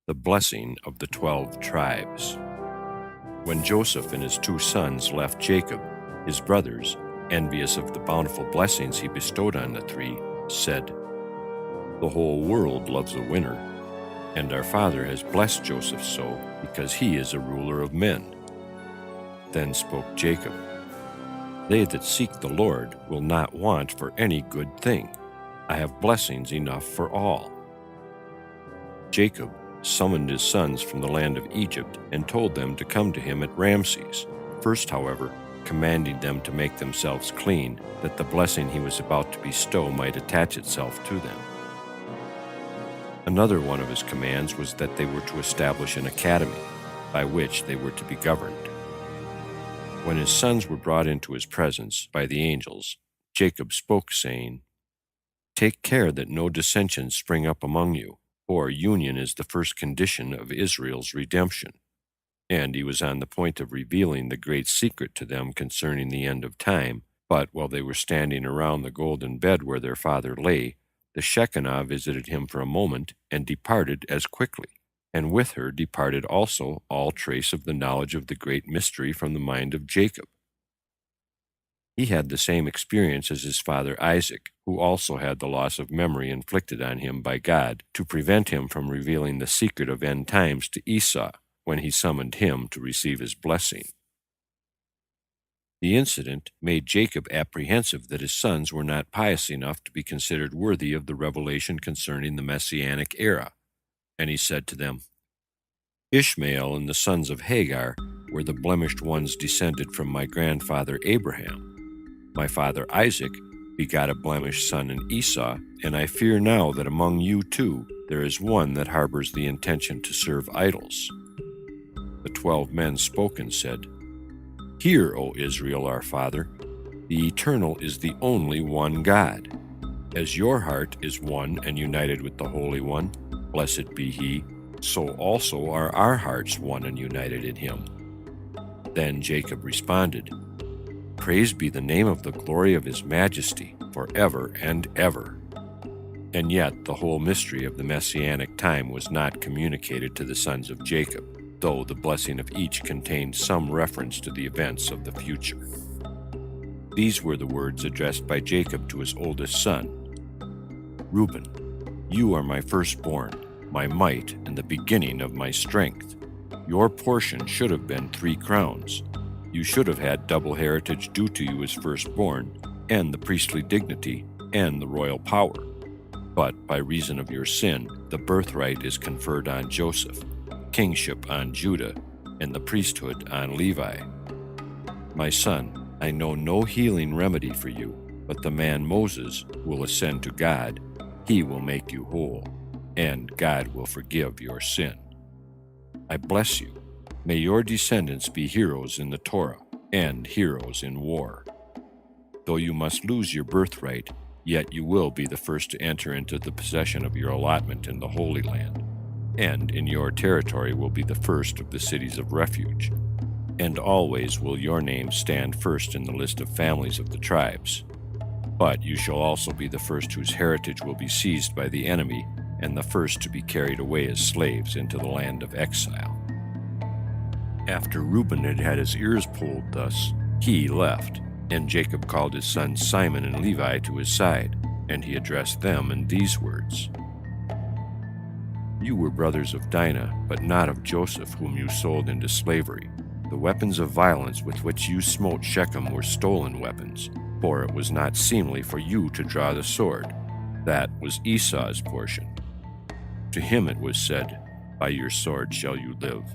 The blessing of the 12 tribes. When Joseph and his 2 sons left Jacob, his brothers, envious of the bountiful blessings he bestowed on the 3, said, "The whole world loves a winner, and our father has blessed Joseph so because he is a ruler of men." Then spoke Jacob, "They that seek the Lord will not want for any good thing. I have blessings enough for all." Jacob summoned his sons from the land of Egypt and told them to come to him at Ramses, first, however, commanding them to make themselves clean, that the blessing he was about to bestow might attach itself to them. Another one of his commands was that they were to establish an academy, by which they were to be governed. When his sons were brought into his presence by the angels, Jacob spoke, saying, "Take care that no dissensions spring up among you, for union is the first condition of Israel's redemption." And he was on the point of revealing the great secret to them concerning the end of time, but while they were standing around the golden bed where their father lay, the Shekinah visited him for a moment and departed as quickly, and with her departed also all trace of the knowledge of the great mystery from the mind of Jacob. He had the same experience as his father Isaac, who also had the loss of memory inflicted on him by God to prevent him from revealing the secret of end times to Esau when he summoned him to receive his blessing. The incident made Jacob apprehensive that his sons were not pious enough to be considered worthy of the revelation concerning the Messianic era, and he said to them, "Ishmael and the sons of Hagar were the blemished ones descended from my grandfather Abraham. My father Isaac begot a blemished son in Esau, and I fear now that among you too there is one that harbors the intention to serve idols." The 12 men spoke and said, "Hear, O Israel our father, the Eternal is the only one God. As your heart is one and united with the Holy One, blessed be He, so also are our hearts one and united in Him." Then Jacob responded, "Praised be the name of the glory of His majesty, forever and ever." And yet the whole mystery of the Messianic time was not communicated to the sons of Jacob, though the blessing of each contained some reference to the events of the future. These were the words addressed by Jacob to his oldest son, "Reuben, you are my firstborn, my might and the beginning of my strength. Your portion should have been 3 crowns. You should have had double heritage due to you as firstborn, and the priestly dignity, and the royal power. But by reason of your sin, the birthright is conferred on Joseph, kingship on Judah, and the priesthood on Levi. My son, I know no healing remedy for you, but the man Moses will ascend to God. He will make you whole, and God will forgive your sin. I bless you. May your descendants be heroes in the Torah and heroes in war. Though you must lose your birthright, yet you will be the first to enter into the possession of your allotment in the Holy Land, and in your territory will be the first of the cities of refuge. And always will your name stand first in the list of families of the tribes. But you shall also be the first whose heritage will be seized by the enemy, and the first to be carried away as slaves into the land of exile." After Reuben had had his ears pulled thus, he left, and Jacob called his sons Simon and Levi to his side, and he addressed them in these words, "You were brothers of Dinah, but not of Joseph, whom you sold into slavery. The weapons of violence with which you smote Shechem were stolen weapons, for it was not seemly for you to draw the sword. That was Esau's portion. To him it was said, 'By your sword shall you live.'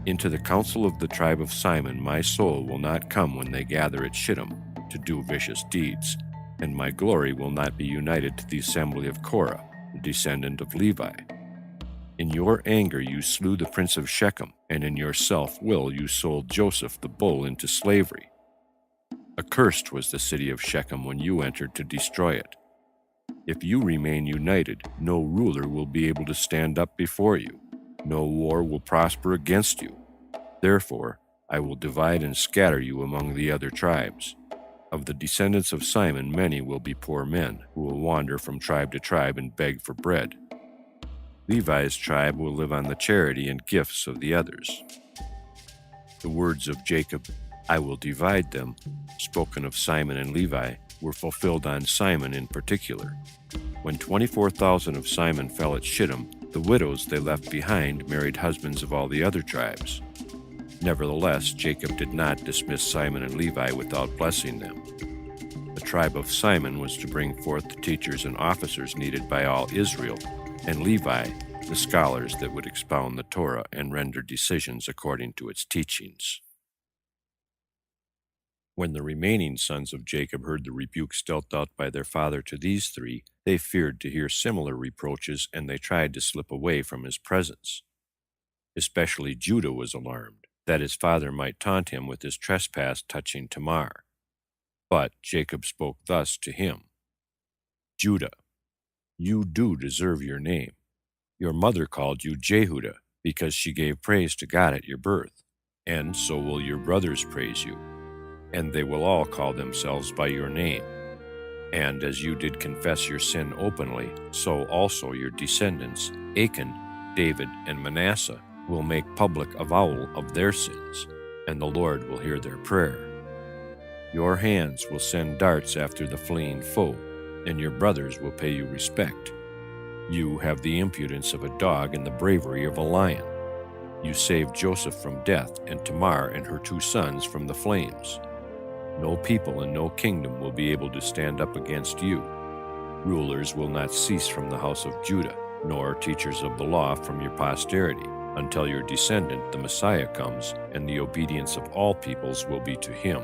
Into the council of the tribe of Simon my soul will not come when they gather at Shittim to do vicious deeds, and my glory will not be united to the assembly of Korah, the descendant of Levi. In your anger you slew the prince of Shechem, and in your self-will you sold Joseph the bull into slavery. Accursed was the city of Shechem when you entered to destroy it. If you remain united, no ruler will be able to stand up before you. No war will prosper against you. Therefore, I will divide and scatter you among the other tribes. Of the descendants of Simon, many will be poor men, who will wander from tribe to tribe and beg for bread. Levi's tribe will live on the charity and gifts of the others. The words of Jacob, "I will divide them," spoken of Simon and Levi, were fulfilled on Simon in particular. When 24,000 of Simon fell at Shittim, the widows they left behind married husbands of all the other tribes. Nevertheless, Jacob did not dismiss Simon and Levi without blessing them. The tribe of Simon was to bring forth the teachers and officers needed by all Israel, and Levi, the scholars that would expound the Torah and render decisions according to its teachings. When the remaining sons of Jacob heard the rebukes dealt out by their father to these three, they feared to hear similar reproaches, and they tried to slip away from his presence. Especially Judah was alarmed, that his father might taunt him with his trespass touching Tamar. But Jacob spoke thus to him, "Judah, you do deserve your name. Your mother called you Jehudah, because she gave praise to God at your birth, and so will your brothers praise you, and they will all call themselves by your name. And as you did confess your sin openly, so also your descendants, Achan, David, and Manasseh, will make public avowal of their sins, and the Lord will hear their prayer. Your hands will send darts after the fleeing foe, and your brothers will pay you respect. You have the impudence of a dog and the bravery of a lion. You saved Joseph from death, and Tamar and her 2 sons from the flames. No people and no kingdom will be able to stand up against you. Rulers will not cease from the house of Judah, nor teachers of the law from your posterity, until your descendant, the Messiah, comes, and the obedience of all peoples will be to him.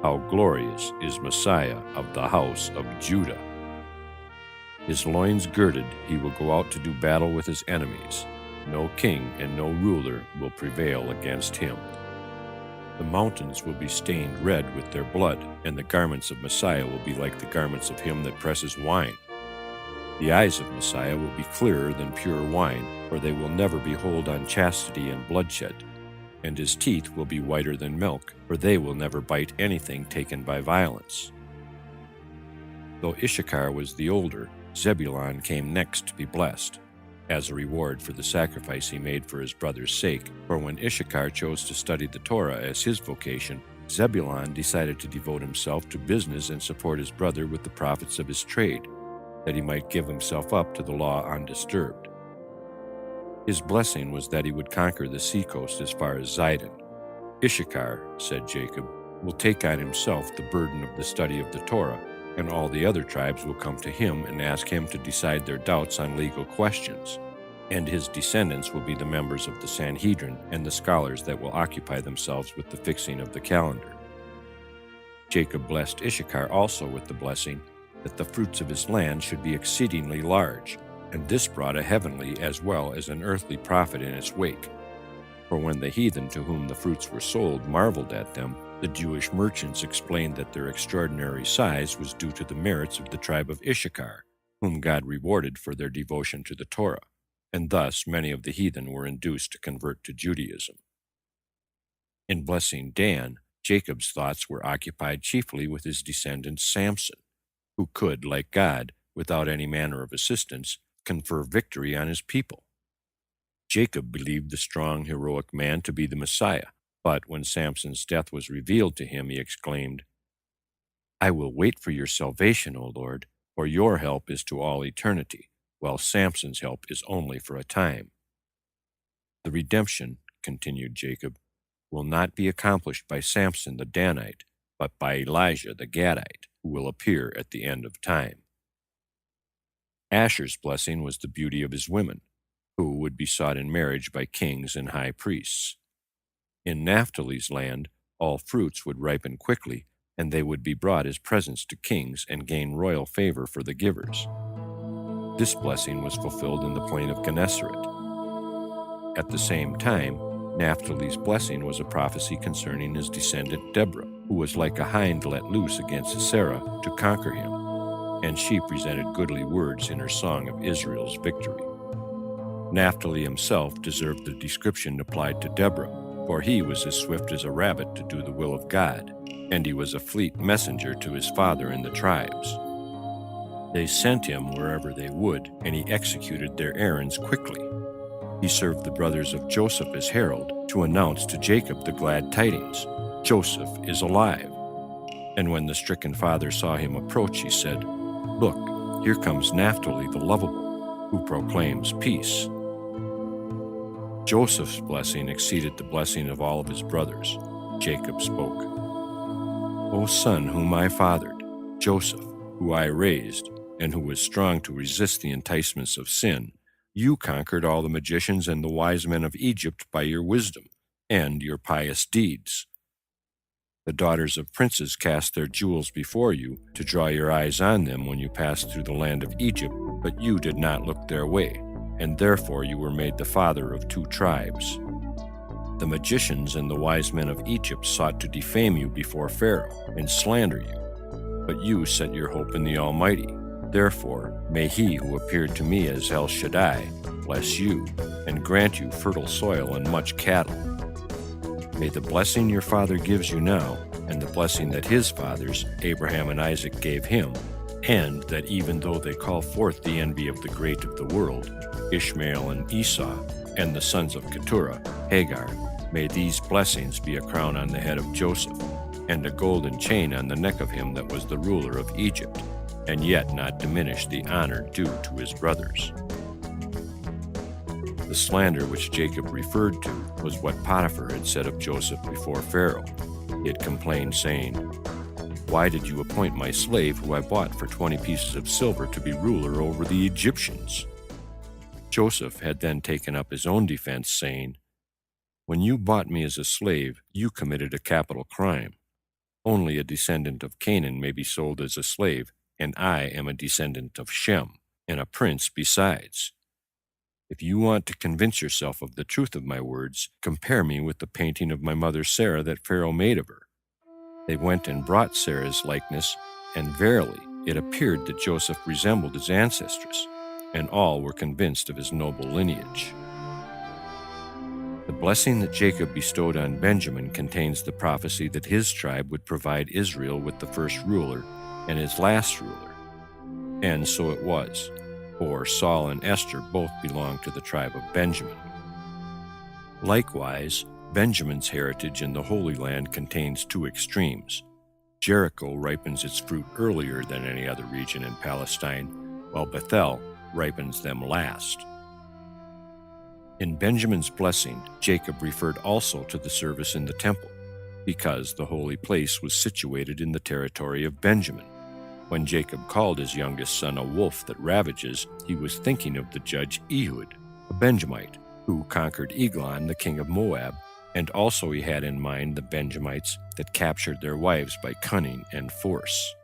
How glorious is Messiah of the house of Judah! His loins girded, he will go out to do battle with his enemies. No king and no ruler will prevail against him. The mountains will be stained red with their blood, and the garments of Messiah will be like the garments of him that presses wine. The eyes of Messiah will be clearer than pure wine, for they will never behold unchastity and bloodshed. And his teeth will be whiter than milk, for they will never bite anything taken by violence. Though Issachar was the older, Zebulun came next to be blessed, as a reward for the sacrifice he made for his brother's sake. For when Issachar chose to study the Torah as his vocation, Zebulun decided to devote himself to business and support his brother with the profits of his trade, that he might give himself up to the law undisturbed. His blessing was that he would conquer the seacoast as far as Zidon. Issachar, said Jacob, will take on himself the burden of the study of the Torah, and all the other tribes will come to him and ask him to decide their doubts on legal questions. And his descendants will be the members of the Sanhedrin and the scholars that will occupy themselves with the fixing of the calendar. Jacob blessed Issachar also with the blessing that the fruits of his land should be exceedingly large, and this brought a heavenly as well as an earthly profit in its wake. For when the heathen to whom the fruits were sold marveled at them, the Jewish merchants explained that their extraordinary size was due to the merits of the tribe of Issachar, whom God rewarded for their devotion to the Torah, and thus many of the heathen were induced to convert to Judaism. In blessing Dan, Jacob's thoughts were occupied chiefly with his descendant Samson, who could, like God, without any manner of assistance, confer victory on his people. Jacob believed the strong, heroic man to be the Messiah, but when Samson's death was revealed to him, he exclaimed, "I will wait for your salvation, O Lord, for your help is to all eternity, while Samson's help is only for a time." The redemption, continued Jacob, will not be accomplished by Samson the Danite, but by Elijah the Gadite, who will appear at the end of time. Asher's blessing was the beauty of his women, who would be sought in marriage by kings and high priests. In Naphtali's land, all fruits would ripen quickly, and they would be brought as presents to kings and gain royal favor for the givers. This blessing was fulfilled in the plain of Gennesaret. At the same time, Naphtali's blessing was a prophecy concerning his descendant Deborah, who was like a hind let loose against Sisera to conquer him, and she presented goodly words in her song of Israel's victory. Naphtali himself deserved the description applied to Deborah, for he was as swift as a rabbit to do the will of God, and he was a fleet messenger to his father in the tribes. They sent him wherever they would, and he executed their errands quickly. He served the brothers of Joseph as herald to announce to Jacob the glad tidings, "Joseph is alive." And when the stricken father saw him approach, he said, "Look, here comes Naphtali the lovable, who proclaims peace." Joseph's blessing exceeded the blessing of all of his brothers. Jacob spoke, "O son whom I fathered, Joseph, who I raised, and who was strong to resist the enticements of sin, you conquered all the magicians and the wise men of Egypt by your wisdom and your pious deeds. The daughters of princes cast their jewels before you to draw your eyes on them when you passed through the land of Egypt, but you did not look their way, and therefore you were made the father of 2 tribes. The magicians and the wise men of Egypt sought to defame you before Pharaoh and slander you, but you set your hope in the Almighty. Therefore, may He who appeared to me as El Shaddai bless you and grant you fertile soil and much cattle. May the blessing your father gives you now, and the blessing that his fathers, Abraham and Isaac, gave him, and that even though they call forth the envy of the great of the world, Ishmael and Esau, and the sons of Keturah, Hagar, may these blessings be a crown on the head of Joseph, and a golden chain on the neck of him that was the ruler of Egypt, and yet not diminish the honor due to his brothers." The slander which Jacob referred to was what Potiphar had said of Joseph before Pharaoh. He had complained, saying, "Why did you appoint my slave, who I bought for 20 pieces of silver, to be ruler over the Egyptians?" Joseph had then taken up his own defense, saying, "When you bought me as a slave, you committed a capital crime. Only a descendant of Canaan may be sold as a slave, and I am a descendant of Shem, and a prince besides. If you want to convince yourself of the truth of my words, compare me with the painting of my mother Sarah that Pharaoh made of her." They went and brought Sarah's likeness, and verily it appeared that Joseph resembled his ancestress, and all were convinced of his noble lineage. The blessing that Jacob bestowed on Benjamin contains the prophecy that his tribe would provide Israel with the first ruler and his last ruler. And so it was, for Saul and Esther both belonged to the tribe of Benjamin. Likewise, Benjamin's heritage in the Holy Land contains 2 extremes. Jericho ripens its fruit earlier than any other region in Palestine, while Bethel ripens them last. In Benjamin's blessing, Jacob referred also to the service in the temple, because the holy place was situated in the territory of Benjamin. When Jacob called his youngest son a wolf that ravages, he was thinking of the judge Ehud, a Benjamite, who conquered Eglon, the king of Moab, and also he had in mind the Benjamites that captured their wives by cunning and force.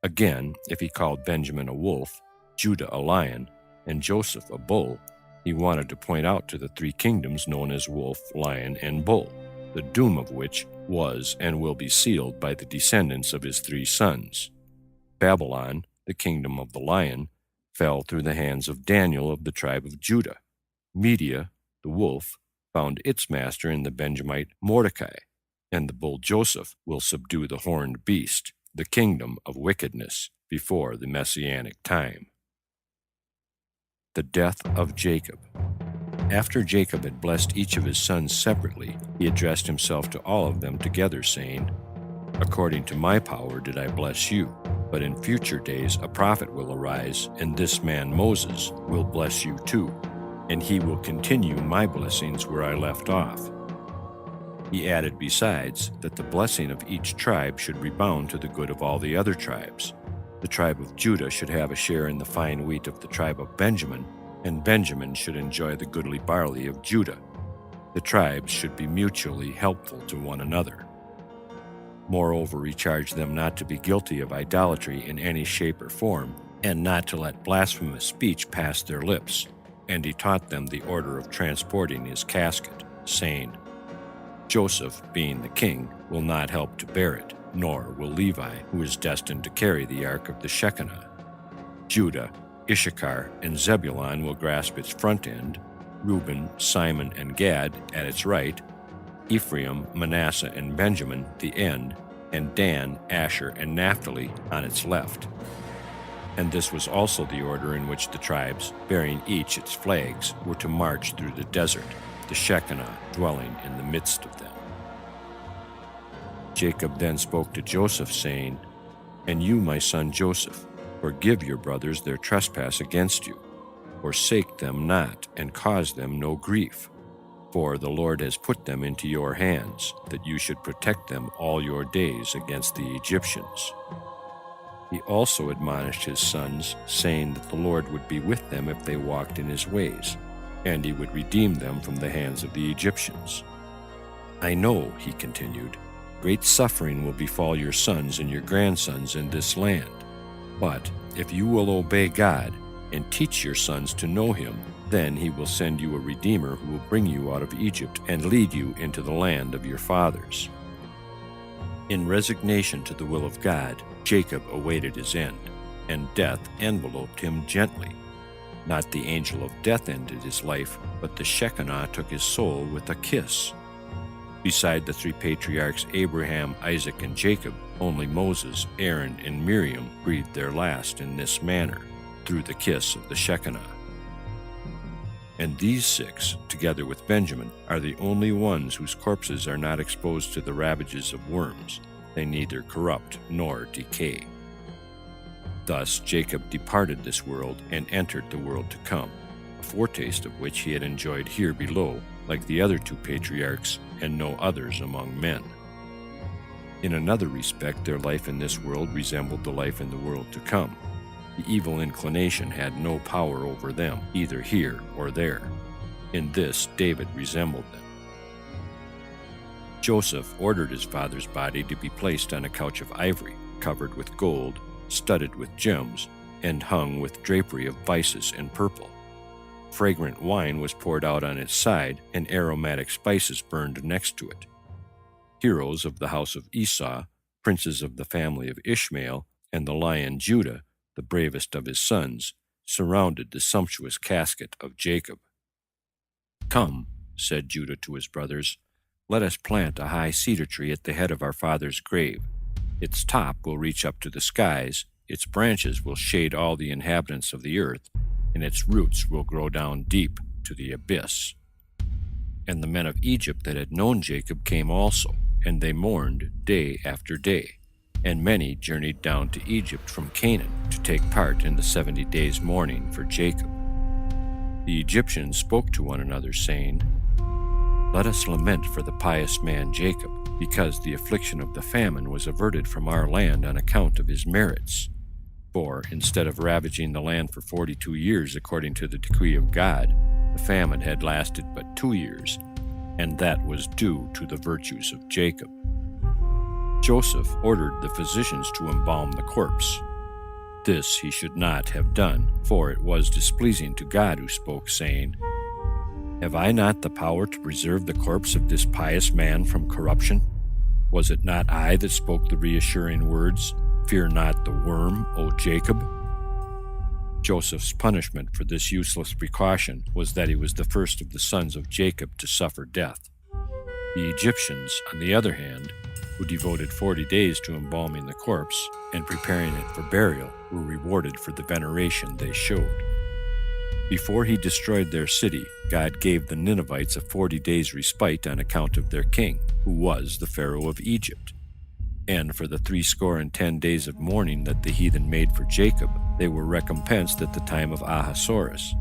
Again, if he called Benjamin a wolf, Judah a lion, and Joseph a bull, he wanted to point out to the 3 kingdoms known as wolf, lion, and bull, the doom of which was and will be sealed by the descendants of his 3 sons. Babylon, the kingdom of the lion, fell through the hands of Daniel of the tribe of Judah. Media, the wolf, found its master in the Benjamite Mordecai, and the bull Joseph will subdue the horned beast, the kingdom of wickedness, before the Messianic time. The death of Jacob. After Jacob had blessed each of his sons separately, he addressed himself to all of them together, saying, "According to my power did I bless you, but in future days a prophet will arise, and this man Moses will bless you too, and he will continue my blessings where I left off." He added besides that the blessing of each tribe should rebound to the good of all the other tribes. The tribe of Judah should have a share in the fine wheat of the tribe of Benjamin, and Benjamin should enjoy the goodly barley of Judah. The tribes should be mutually helpful to one another. Moreover, he charged them not to be guilty of idolatry in any shape or form, and not to let blasphemous speech pass their lips. And he taught them the order of transporting his casket, saying, "Joseph, being the king, will not help to bear it, nor will Levi, who is destined to carry the ark of the Shekinah. Judah, Issachar, and Zebulun will grasp its front end, Reuben, Simon, and Gad at its right, Ephraim, Manasseh, and Benjamin the end, and Dan, Asher, and Naphtali on its left." And this was also the order in which the tribes, bearing each its flags, were to march through the desert, the Shekinah dwelling in the midst of them. Jacob then spoke to Joseph, saying, "And you, my son Joseph, forgive your brothers their trespass against you. Forsake them not, and cause them no grief. For the Lord has put them into your hands, that you should protect them all your days against the Egyptians." He also admonished his sons, saying that the Lord would be with them if they walked in his ways, and he would redeem them from the hands of the Egyptians. "I know," he continued, "great suffering will befall your sons and your grandsons in this land. But if you will obey God and teach your sons to know him, then he will send you a Redeemer who will bring you out of Egypt and lead you into the land of your fathers." In resignation to the will of God, Jacob awaited his end, and death enveloped him gently. Not the angel of death ended his life, but the Shekinah took his soul with a kiss. Beside the three patriarchs Abraham, Isaac, and Jacob, only Moses, Aaron, and Miriam breathed their last in this manner, through the kiss of the Shekinah. And these six, together with Benjamin, are the only ones whose corpses are not exposed to the ravages of worms. They neither corrupt nor decay. Thus Jacob departed this world and entered the world to come, a foretaste of which he had enjoyed here below, like the other two patriarchs, and no others among men. In another respect, their life in this world resembled the life in the world to come. The evil inclination had no power over them, either here or there. In this, David resembled them. Joseph ordered his father's body to be placed on a couch of ivory, covered with gold, studded with gems, and hung with drapery of byssus and purple. Fragrant wine was poured out on its side, and aromatic spices burned next to it. Heroes of the house of Esau, princes of the family of Ishmael, and the lion Judah, the bravest of his sons, surrounded the sumptuous casket of Jacob. "Come," said Judah to his brothers, "let us plant a high cedar tree at the head of our father's grave. Its top will reach up to the skies, its branches will shade all the inhabitants of the earth, and its roots will grow down deep to the abyss." And the men of Egypt that had known Jacob came also, and they mourned day after day. And many journeyed down to Egypt from Canaan to take part in the 70 days' mourning for Jacob. The Egyptians spoke to one another, saying, "Let us lament for the pious man Jacob, because the affliction of the famine was averted from our land on account of his merits. For, instead of ravaging the land for 42 years according to the decree of God, the famine had lasted but 2 years, and that was due to the virtues of Jacob." Joseph ordered the physicians to embalm the corpse. This he should not have done, for it was displeasing to God, who spoke, saying, "Have I not the power to preserve the corpse of this pious man from corruption? Was it not I that spoke the reassuring words, 'Fear not the worm, O Jacob'?" Joseph's punishment for this useless precaution was that he was the first of the sons of Jacob to suffer death. The Egyptians, on the other hand, who devoted 40 days to embalming the corpse and preparing it for burial, were rewarded for the veneration they showed. Before he destroyed their city, God gave the Ninevites a 40 days' respite on account of their king, who was the Pharaoh of Egypt. And for the 70 days of mourning that the heathen made for Jacob, they were recompensed at the time of Ahasuerus.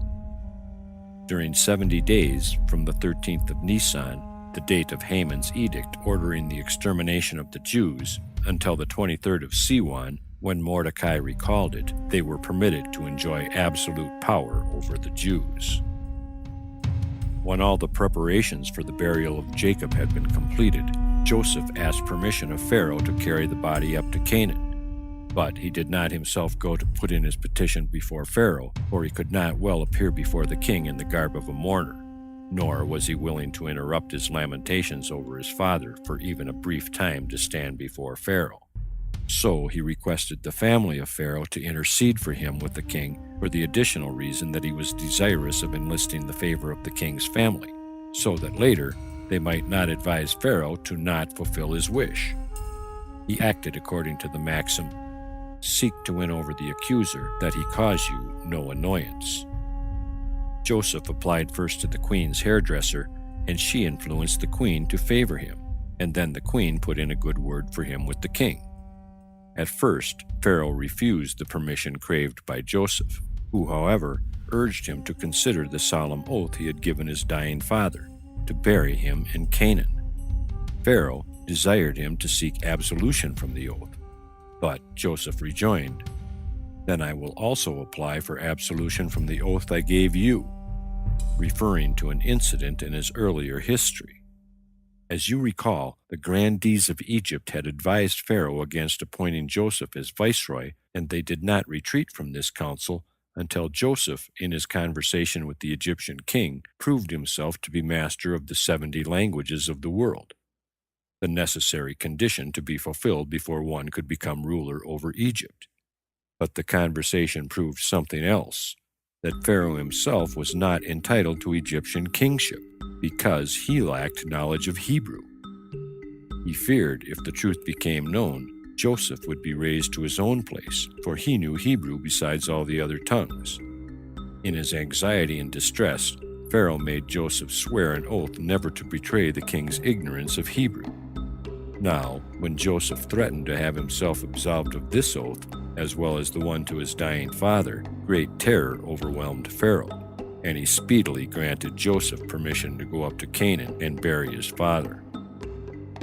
During 70 days, from the 13th of Nisan, the date of Haman's edict ordering the extermination of the Jews, until the 23rd of Siwan, when Mordecai recalled it, they were permitted to enjoy absolute power over the Jews. When all the preparations for the burial of Jacob had been completed, Joseph asked permission of Pharaoh to carry the body up to Canaan. But he did not himself go to put in his petition before Pharaoh, for he could not well appear before the king in the garb of a mourner. Nor was he willing to interrupt his lamentations over his father for even a brief time to stand before Pharaoh. So he requested the family of Pharaoh to intercede for him with the king, for the additional reason that he was desirous of enlisting the favor of the king's family, so that later they might not advise Pharaoh to not fulfill his wish. He acted according to the maxim, seek to win over the accuser, that he cause you no annoyance." Joseph applied first to the queen's hairdresser, and she influenced the queen to favor him, and then the queen put in a good word for him with the king. At first, Pharaoh refused the permission craved by Joseph, who, however, urged him to consider the solemn oath he had given his dying father, to bury him in Canaan. Pharaoh desired him to seek absolution from the oath, but Joseph rejoined, "Then I will also apply for absolution from the oath I gave you," referring to an incident in his earlier history. As you recall, the grandees of Egypt had advised Pharaoh against appointing Joseph as viceroy, and they did not retreat from this counsel until Joseph, in his conversation with the Egyptian king, proved himself to be master of the 70 languages of the world, the necessary condition to be fulfilled before one could become ruler over Egypt. But the conversation proved something else, that Pharaoh himself was not entitled to Egyptian kingship, because he lacked knowledge of Hebrew. He feared if the truth became known, Joseph would be raised to his own place, for he knew Hebrew besides all the other tongues. In his anxiety and distress, Pharaoh made Joseph swear an oath never to betray the king's ignorance of Hebrew. Now, when Joseph threatened to have himself absolved of this oath, as well as the one to his dying father, great terror overwhelmed Pharaoh, and he speedily granted Joseph permission to go up to Canaan and bury his father.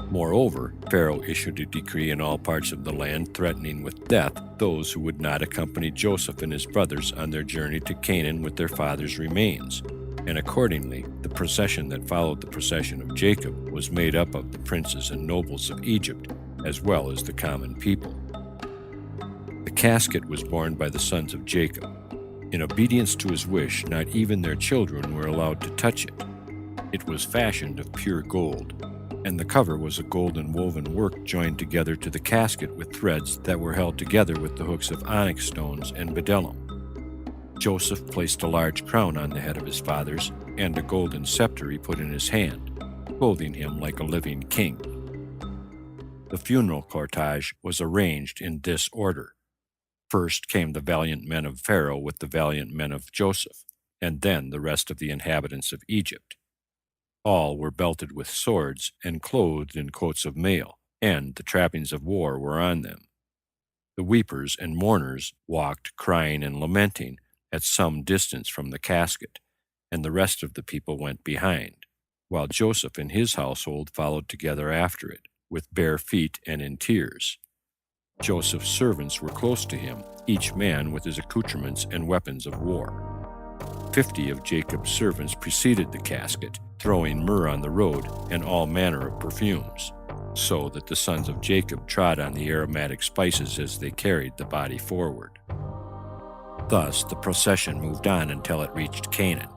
Moreover, Pharaoh issued a decree in all parts of the land threatening with death those who would not accompany Joseph and his brothers on their journey to Canaan with their father's remains, and accordingly, the procession that followed the procession of Jacob was made up of the princes and nobles of Egypt, as well as the common people. The casket was borne by the sons of Jacob. In obedience to his wish, not even their children were allowed to touch it. It was fashioned of pure gold, and the cover was a golden woven work joined together to the casket with threads that were held together with the hooks of onyx stones and bdellium. Joseph placed a large crown on the head of his fathers, and a golden scepter he put in his hand, clothing him like a living king. The funeral cortege was arranged in this order. First came the valiant men of Pharaoh with the valiant men of Joseph, and then the rest of the inhabitants of Egypt. All were belted with swords and clothed in coats of mail, and the trappings of war were on them. The weepers and mourners walked crying and lamenting at some distance from the casket, and the rest of the people went behind, while Joseph and his household followed together after it, with bare feet and in tears. Joseph's servants were close to him, each man with his accoutrements and weapons of war. 50 of Jacob's servants preceded the casket, throwing myrrh on the road and all manner of perfumes, so that the sons of Jacob trod on the aromatic spices as they carried the body forward. Thus the procession moved on until it reached Canaan.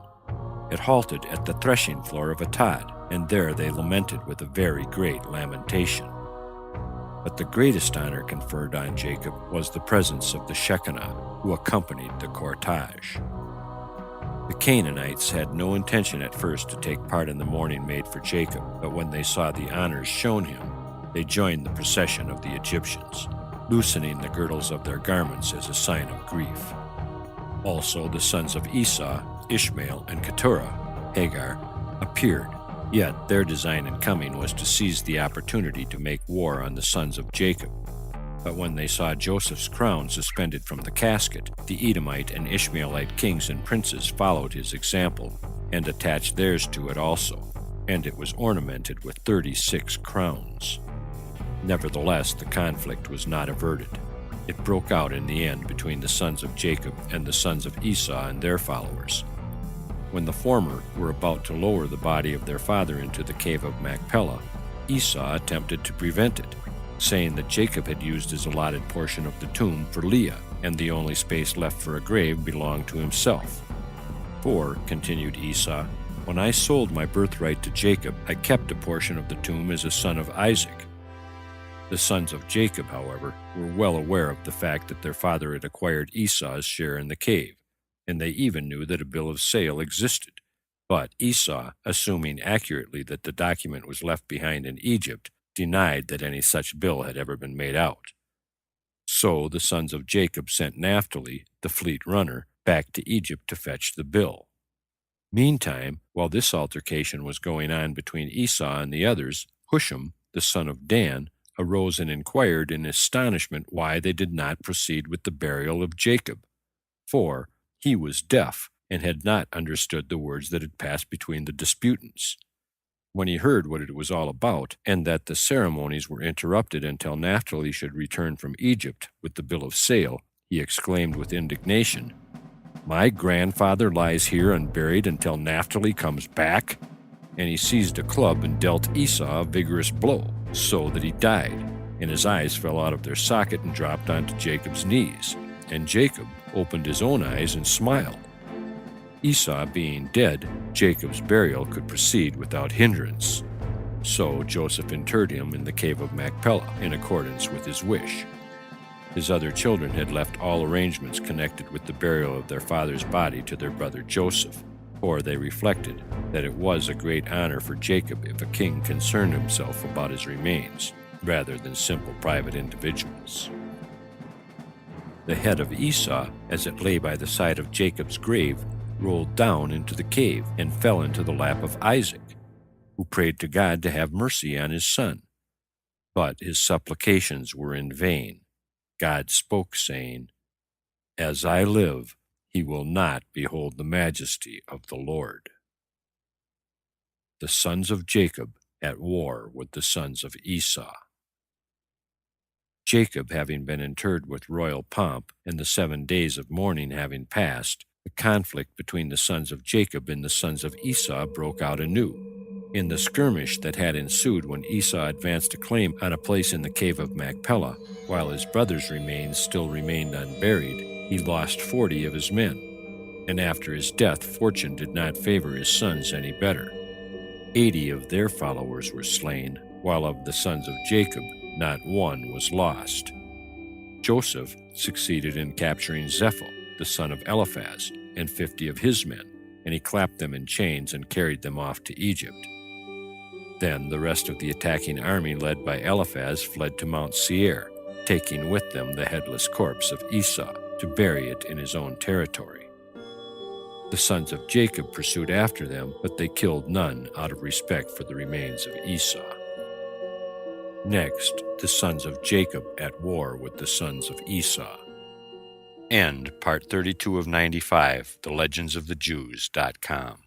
It halted at the threshing floor of Atad, and there they lamented with a very great lamentation. But the greatest honor conferred on Jacob was the presence of the Shekinah, who accompanied the cortege. The Canaanites had no intention at first to take part in the mourning made for Jacob, but when they saw the honors shown him, they joined the procession of the Egyptians, loosening the girdles of their garments as a sign of grief. Also the sons of Esau, Ishmael, and Keturah, Hagar, appeared. Yet their design in coming was to seize the opportunity to make war on the sons of Jacob. But when they saw Joseph's crown suspended from the casket, the Edomite and Ishmaelite kings and princes followed his example, and attached theirs to it also, and it was ornamented with 36 crowns. Nevertheless, the conflict was not averted. It broke out in the end between the sons of Jacob and the sons of Esau and their followers. When the former were about to lower the body of their father into the cave of Machpelah, Esau attempted to prevent it, saying that Jacob had used his allotted portion of the tomb for Leah, and the only space left for a grave belonged to himself. For, continued Esau, when I sold my birthright to Jacob, I kept a portion of the tomb as a son of Isaac. The sons of Jacob, however, were well aware of the fact that their father had acquired Esau's share in the cave, and they even knew that a bill of sale existed. But Esau, assuming accurately that the document was left behind in Egypt, denied that any such bill had ever been made out. So the sons of Jacob sent Naphtali, the fleet runner, back to Egypt to fetch the bill. Meantime, while this altercation was going on between Esau and the others, Husham, the son of Dan, arose and inquired in astonishment why they did not proceed with the burial of Jacob. For he was deaf and had not understood the words that had passed between the disputants. When he heard what it was all about, and that the ceremonies were interrupted until Naphtali should return from Egypt with the bill of sale, he exclaimed with indignation, "My grandfather lies here unburied until Naphtali comes back?" And he seized a club and dealt Esau a vigorous blow, so that he died, and his eyes fell out of their socket and dropped onto Jacob's knees. And Jacob opened his own eyes and smiled. Esau being dead, Jacob's burial could proceed without hindrance. So Joseph interred him in the cave of Machpelah, in accordance with his wish. His other children had left all arrangements connected with the burial of their father's body to their brother Joseph, for they reflected that it was a great honor for Jacob if a king concerned himself about his remains, rather than simple private individuals. The head of Esau, as it lay by the side of Jacob's grave, rolled down into the cave and fell into the lap of Isaac, who prayed to God to have mercy on his son. But his supplications were in vain. God spoke, saying, "As I live, he will not behold the majesty of the Lord." The sons of Jacob at war with the sons of Esau. Jacob having been interred with royal pomp, and the 7 days of mourning having passed, the conflict between the sons of Jacob and the sons of Esau broke out anew. In the skirmish that had ensued when Esau advanced a claim on a place in the cave of Machpelah, while his brother's remains still remained unburied, he lost 40 of his men. And after his death, fortune did not favor his sons any better. 80 of their followers were slain, while of the sons of Jacob not one was lost. Joseph succeeded in capturing Zepho, the son of Eliphaz, and 50 of his men, and he clapped them in chains and carried them off to Egypt. Then the rest of the attacking army led by Eliphaz fled to Mount Seir, taking with them the headless corpse of Esau to bury it in his own territory. The sons of Jacob pursued after them, but they killed none out of respect for the remains of Esau. Next, the sons of Jacob at war with the sons of Esau. End part 32 of 95, TheLegendsOfTheJews.com.